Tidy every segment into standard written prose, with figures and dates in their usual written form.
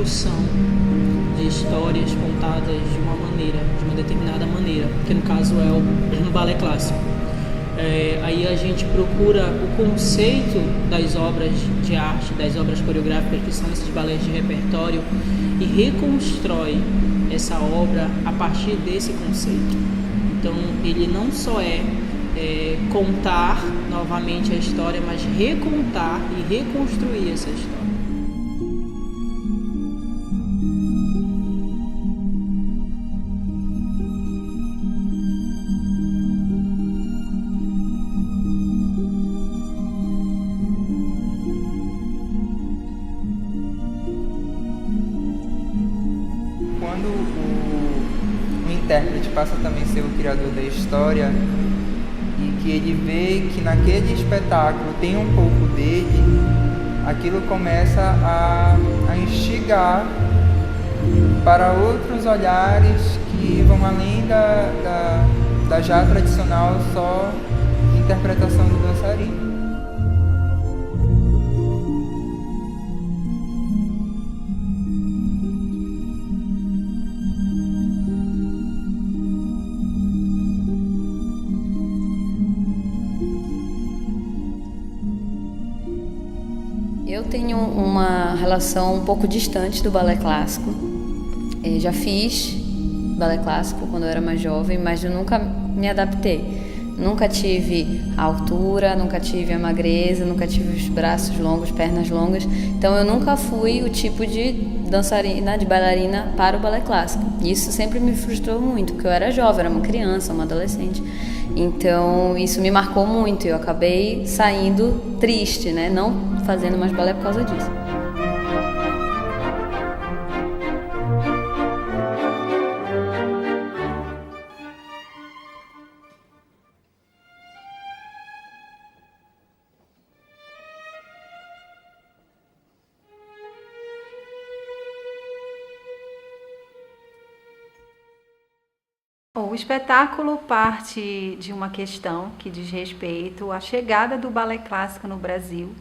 reconstrução de histórias contadas de uma determinada maneira, que no caso é o balé clássico. Aí a gente procura o conceito das obras de arte, das obras coreográficas, que são esses balés de repertório, e reconstrói essa obra a partir desse conceito. Então ele não só é contar novamente a história, mas recontar e reconstruir essa história. Quando o intérprete passa também a ser o criador da história e que ele vê que naquele espetáculo tem um pouco dele, aquilo começa a instigar para outros olhares que vão além da já tradicional só interpretação do dançarino. Eu tenho uma relação um pouco distante do balé clássico. Já fiz balé clássico quando eu era mais jovem, mas eu nunca me adaptei. Nunca tive a altura, nunca tive a magreza, nunca tive os braços longos, pernas longas. Então eu nunca fui o tipo de dançarina, de bailarina para o balé clássico. E isso sempre me frustrou muito, porque eu era jovem, era uma criança, uma adolescente. Então isso me marcou muito e eu acabei saindo triste, né? Não fazendo mais balé por causa disso. O espetáculo parte de uma questão que diz respeito à chegada do balé clássico no Brasil,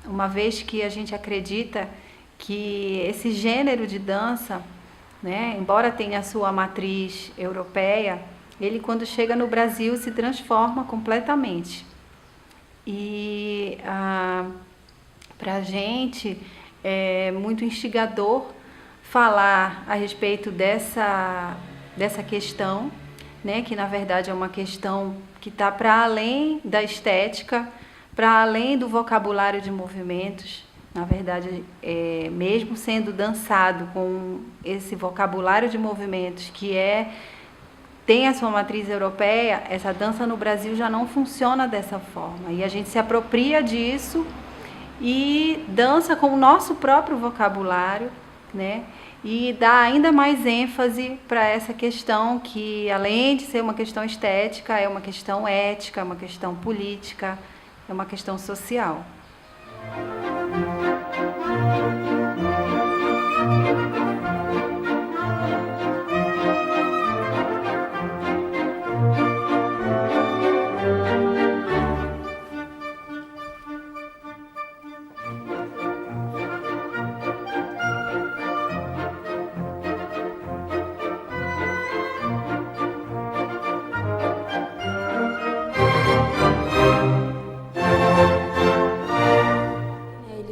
uma vez que a gente acredita que esse gênero de dança, né, embora tenha a sua matriz europeia, ele quando chega no Brasil se transforma completamente. E para a gente é muito instigador falar a respeito dessa questão, né, que na verdade é uma questão que está para além da estética, para além do vocabulário de movimentos. Na verdade, mesmo sendo dançado com esse vocabulário de movimentos que tem a sua matriz europeia, essa dança no Brasil já não funciona dessa forma. E a gente se apropria disso e dança com o nosso próprio vocabulário, né? E dá ainda mais ênfase para essa questão que, além de ser uma questão estética, é uma questão ética, é uma questão política, é uma questão social.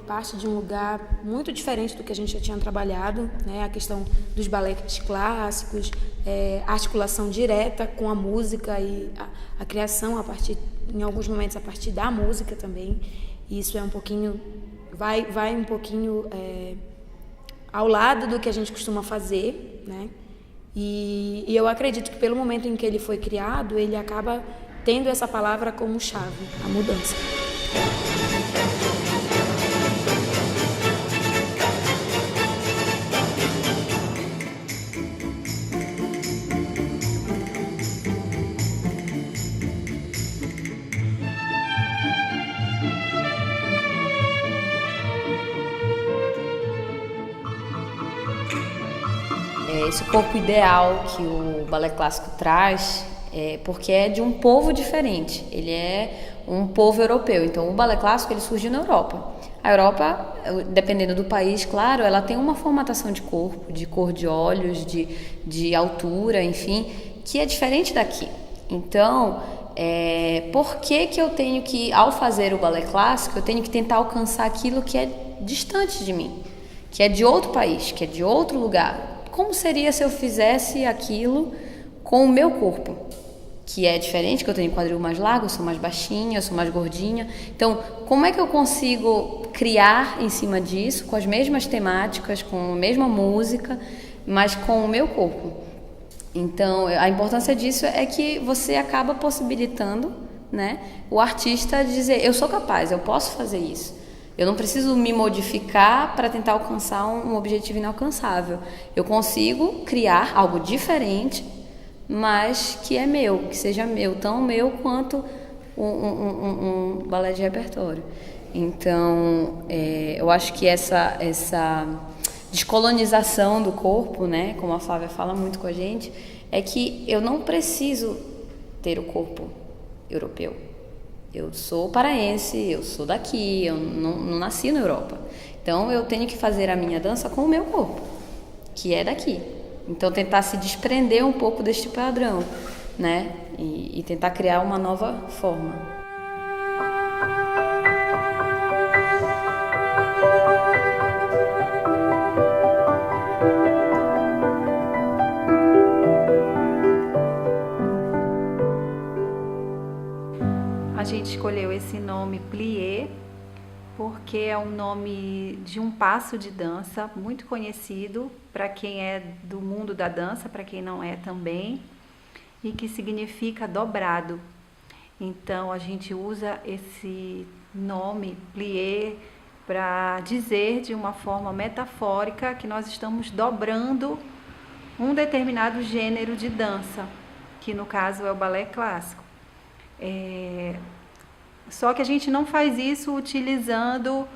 Parte de um lugar muito diferente do que a gente já tinha trabalhado, né? A questão dos balés clássicos, articulação direta com a música e a criação em alguns momentos a partir da música também. E isso é um pouquinho, vai um pouquinho ao lado do que a gente costuma fazer, né? E eu acredito que pelo momento em que ele foi criado, ele acaba tendo essa palavra como chave, a mudança. Esse corpo ideal que o balé clássico traz porque é de um povo diferente, ele é um povo europeu. Então o balé clássico ele surgiu na Europa. A Europa, dependendo do país, claro, ela tem uma formatação de corpo, de cor de olhos, de altura, enfim, que é diferente daqui. Então, por que eu tenho que, ao fazer o balé clássico, eu tenho que tentar alcançar aquilo que é distante de mim, que é de outro país, que é de outro lugar? Como seria se eu fizesse aquilo com o meu corpo? Que é diferente, que eu tenho quadril mais largo, eu sou mais baixinha, eu sou mais gordinha. Então, como é que eu consigo criar em cima disso, com as mesmas temáticas, com a mesma música, mas com o meu corpo? Então, a importância disso é que você acaba possibilitando, né, o artista dizer, eu sou capaz, eu posso fazer isso. Eu não preciso me modificar para tentar alcançar um objetivo inalcançável. Eu consigo criar algo diferente, mas que é meu, que seja meu, tão meu quanto um balé de repertório. Então, eu acho que essa descolonização do corpo, né, como a Flávia fala muito com a gente, é que eu não preciso ter o corpo europeu. Eu sou paraense, eu sou daqui, eu não nasci na Europa. Então, eu tenho que fazer a minha dança com o meu corpo, que é daqui. Então, tentar se desprender um pouco deste padrão, né? E tentar criar uma nova forma. A gente escolheu esse nome plié porque é um nome de um passo de dança muito conhecido para quem é do mundo da dança, para quem não é também, e que significa dobrado. Então a gente usa esse nome plié para dizer de uma forma metafórica que nós estamos dobrando um determinado gênero de dança, que no caso é o balé clássico. Só que a gente não faz isso utilizando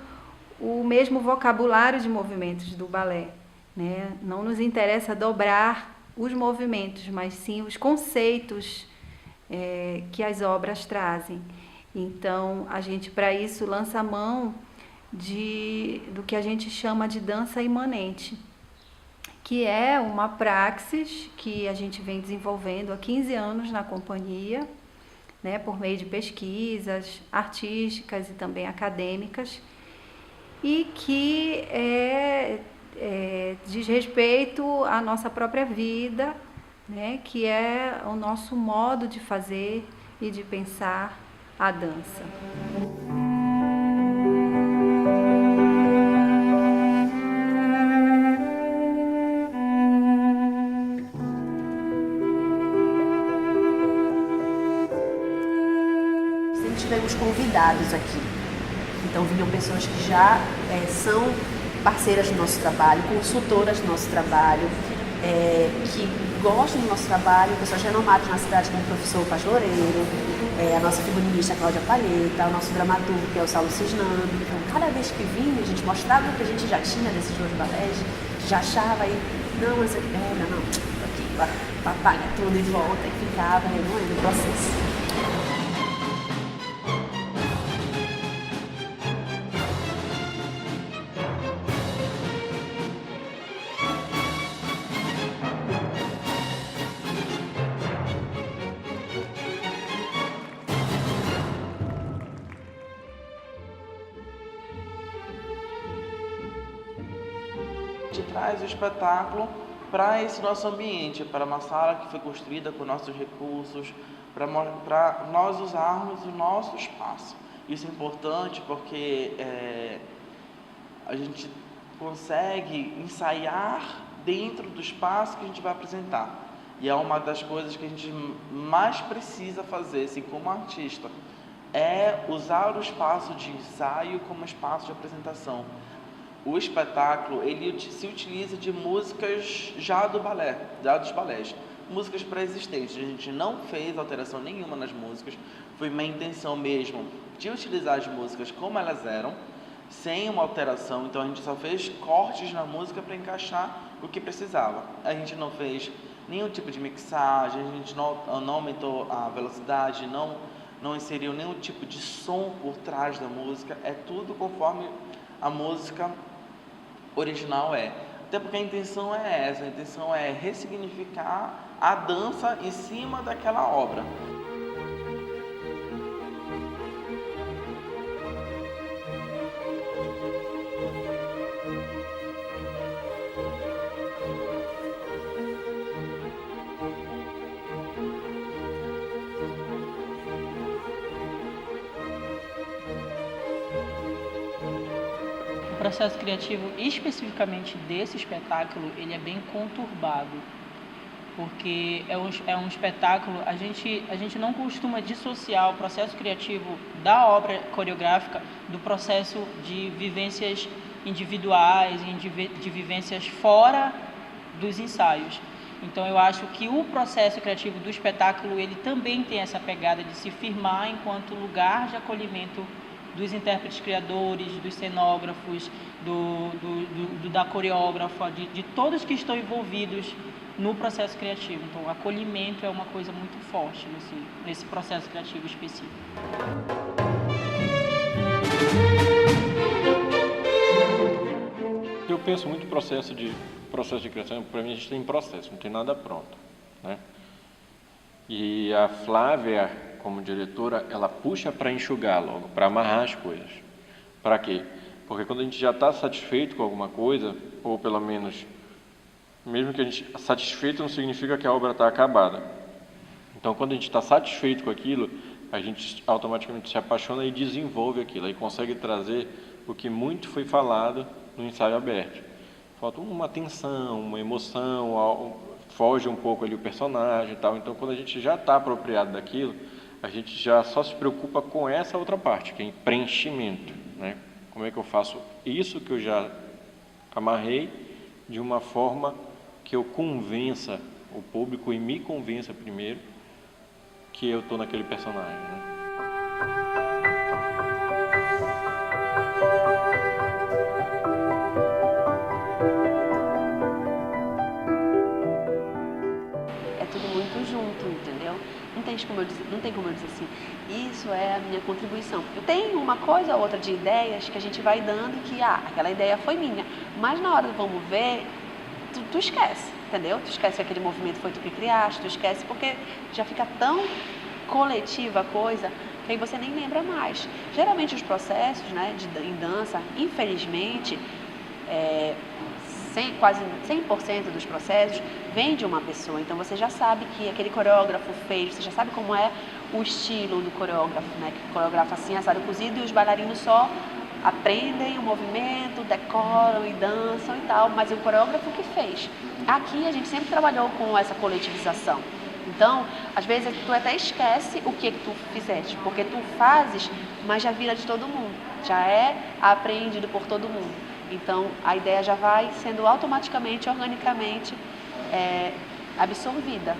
o mesmo vocabulário de movimentos do balé, né? Não nos interessa dobrar os movimentos, mas sim os conceitos que as obras trazem. Então, a gente, para isso, lança a mão do que a gente chama de dança imanente, que é uma praxis que a gente vem desenvolvendo há 15 anos na companhia, né, por meio de pesquisas artísticas e também acadêmicas, e que diz respeito à nossa própria vida, né, que é o nosso modo de fazer e de pensar a dança. Tivemos convidados aqui, então vinham pessoas que já são parceiras do nosso trabalho, consultoras do nosso trabalho, que gostam do nosso trabalho, pessoas renomadas na cidade como o professor Paz Loureiro, a nossa figurinista Cláudia Palheta, o nosso dramaturgo que é o Saulo Cisnando. Então cada vez que vinha a gente mostrava o que a gente já tinha desses dois balés, já achava aí, não, essa não, aqui, apaga tudo e volta e ficava remoendo o processo. Traz o espetáculo para esse nosso ambiente, para uma sala que foi construída com nossos recursos, para nós usarmos o nosso espaço. Isso é importante porque a gente consegue ensaiar dentro do espaço que a gente vai apresentar. E é uma das coisas que a gente mais precisa fazer, assim, como artista, é usar o espaço de ensaio como espaço de apresentação. O espetáculo, ele se utiliza de músicas já do balé, já dos balés, músicas pré-existentes. A gente não fez alteração nenhuma nas músicas, foi minha intenção mesmo de utilizar as músicas como elas eram, sem uma alteração. Então a gente só fez cortes na música para encaixar o que precisava. A gente não fez nenhum tipo de mixagem, a gente não aumentou a velocidade, não inseriu nenhum tipo de som por trás da música, é tudo conforme a música original é. Até porque a intenção é essa, a intenção é ressignificar a dança em cima daquela obra. O processo criativo, especificamente desse espetáculo, ele é bem conturbado, porque é um espetáculo, a gente não costuma dissociar o processo criativo da obra coreográfica do processo de vivências individuais, de vivências fora dos ensaios. Então eu acho que o processo criativo do espetáculo, ele também tem essa pegada de se firmar enquanto lugar de acolhimento dos intérpretes criadores, dos cenógrafos, da coreógrafa, de todos que estão envolvidos no processo criativo. Então, o acolhimento é uma coisa muito forte nesse processo criativo específico. Eu penso muito em processo de criação. Para mim, a gente tem processo, não tem nada pronto, né? E a Flávia, como diretora, ela puxa para enxugar logo, para amarrar as coisas. Para quê? Porque quando a gente já está satisfeito com alguma coisa, ou pelo menos, mesmo que a gente satisfeito não significa que a obra está acabada. Então, quando a gente está satisfeito com aquilo, a gente automaticamente se apaixona e desenvolve aquilo, aí consegue trazer o que muito foi falado no ensaio aberto. Falta uma tensão, uma emoção, foge um pouco ali o personagem e tal. Então, quando a gente já está apropriado daquilo, a gente já só se preocupa com essa outra parte, que é preenchimento, né? Como é que eu faço isso que eu já amarrei de uma forma que eu convença o público e me convença primeiro que eu estou naquele personagem, né? Não tem como eu dizer assim, isso é a minha contribuição. Eu tenho uma coisa ou outra de ideias que a gente vai dando que, aquela ideia foi minha. Mas na hora do vamos ver, tu esquece, entendeu? Tu esquece que aquele movimento foi tu que criaste, tu esquece porque já fica tão coletiva a coisa que aí você nem lembra mais. Geralmente os processos, né, em dança, infelizmente, quase 100% dos processos vem de uma pessoa. Então você já sabe que aquele coreógrafo fez, você já sabe como é o estilo do coreógrafo, né? Que coreógrafo assim, assado cozido, e os bailarinos só aprendem o movimento, decoram e dançam e tal, mas é o coreógrafo que fez. Aqui a gente sempre trabalhou com essa coletivização. Então, às vezes tu até esquece o que tu fizeste, porque tu fazes, mas já vira de todo mundo, já é apreendido por todo mundo. Então, a ideia já vai sendo automaticamente, organicamente absorvida.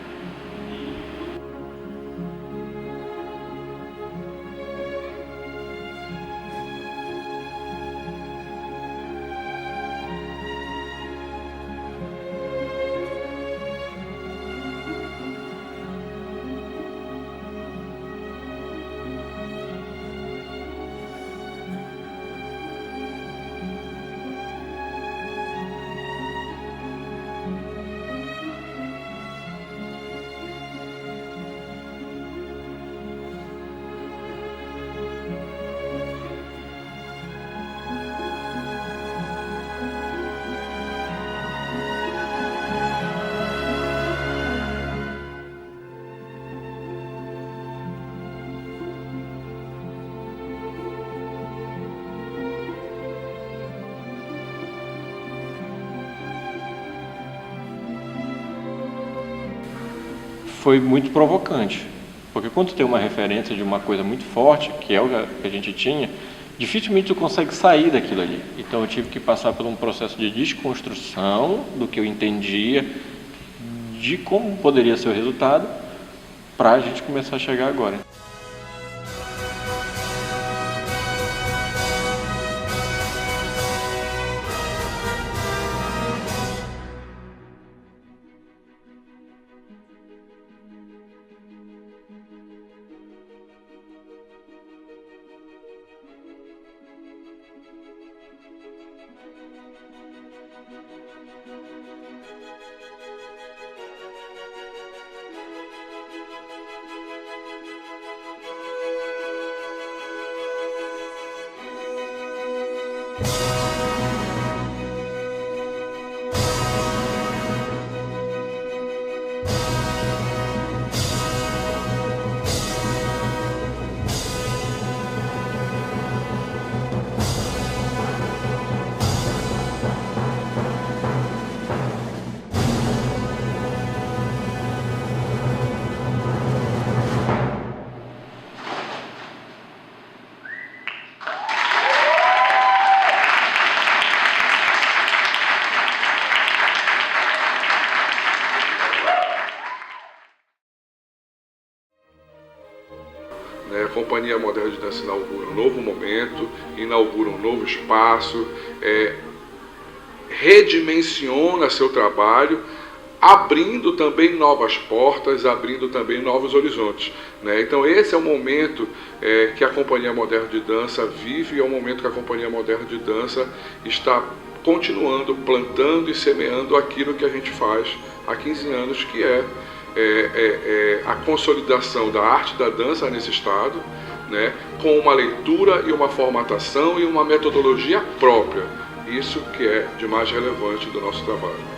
Foi muito provocante, porque quando tu tem uma referência de uma coisa muito forte, que é o que a gente tinha, dificilmente tu consegue sair daquilo ali. Então eu tive que passar por um processo de desconstrução do que eu entendia, de como poderia ser o resultado, para a gente começar a chegar agora. A Companhia Moderna de Dança inaugura um novo momento, inaugura um novo espaço, redimensiona seu trabalho, abrindo também novas portas, abrindo também novos horizontes. Então esse é o momento que a Companhia Moderna de Dança vive, e é o momento que a Companhia Moderna de Dança está continuando, plantando e semeando aquilo que a gente faz há 15 anos, que é a consolidação da arte da dança nesse estado, com uma leitura e uma formatação e uma metodologia própria. Isso que é de mais relevante do nosso trabalho.